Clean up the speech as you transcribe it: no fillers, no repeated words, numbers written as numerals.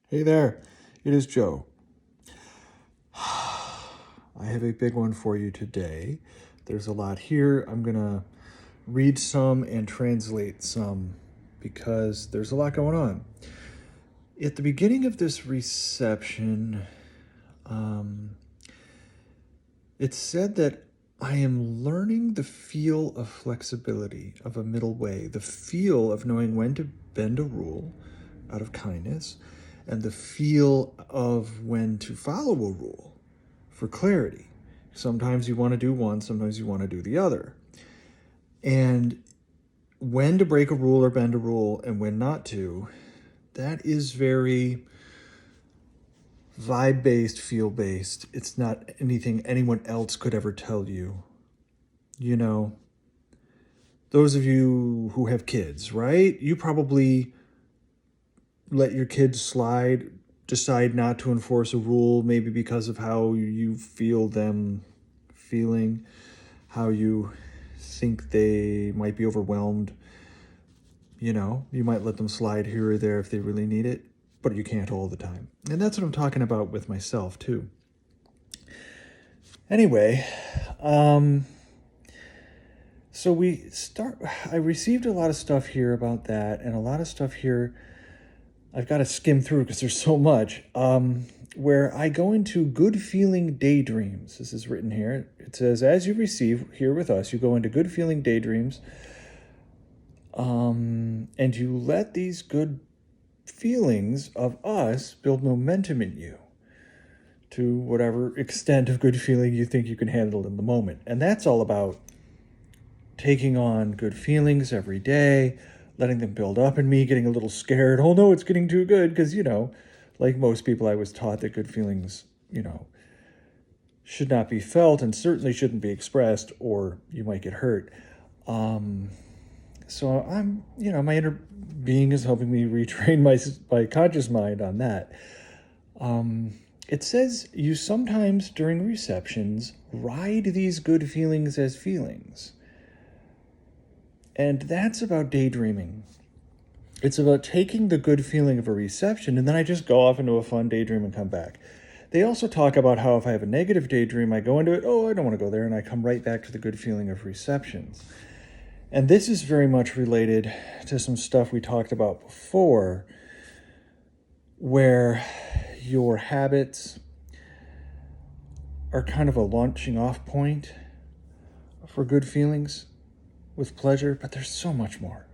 Hey there, it is Joe. I have a big one for you today. There's a lot here. I'm going to read some and translate some because there's a lot going on. At the beginning of this reception, it said that I am learning the feel of flexibility, of a middle way, the feel of knowing when to bend a rule out of kindness, and the feel of when to follow a rule for clarity. Sometimes you want to do one, sometimes you want to do the other. And when to break a rule or bend a rule and when not to, that is very vibe-based, feel-based. It's not anything anyone else could ever tell you. You know, those of you who have kids, right? You probably let your kids slide, decide not to enforce a rule, maybe because of how you feel them feeling, how you think they might be overwhelmed. You know, you might let them slide here or there if they really need it, but you can't all the time. And that's what I'm talking about with myself too. Anyway, so I received a lot of stuff here about that, and a lot of stuff here I've got to skim through because there's so much, where I go into good feeling daydreams. This is written here. It says, as you receive here with us, you go into good feeling daydreams, and you let these good feelings of us build momentum in you to whatever extent of good feeling you think you can handle in the moment. And that's all about taking on good feelings every day, letting them build up in me, getting a little scared. Oh no, it's getting too good. Because, like most people, I was taught that good feelings, should not be felt and certainly shouldn't be expressed or you might get hurt. So I'm, my inner being is helping me retrain my conscious mind on that. It says you sometimes during receptions ride these good feelings as feelings. And that's about daydreaming. It's about taking the good feeling of a reception, and then I just go off into a fun daydream and come back. They also talk about how if I have a negative daydream, I go into it, oh, I don't want to go there, and I come right back to the good feeling of receptions. And this is very much related to some stuff we talked about before, where your habits are kind of a launching off point for good feelings with pleasure, but there's so much more.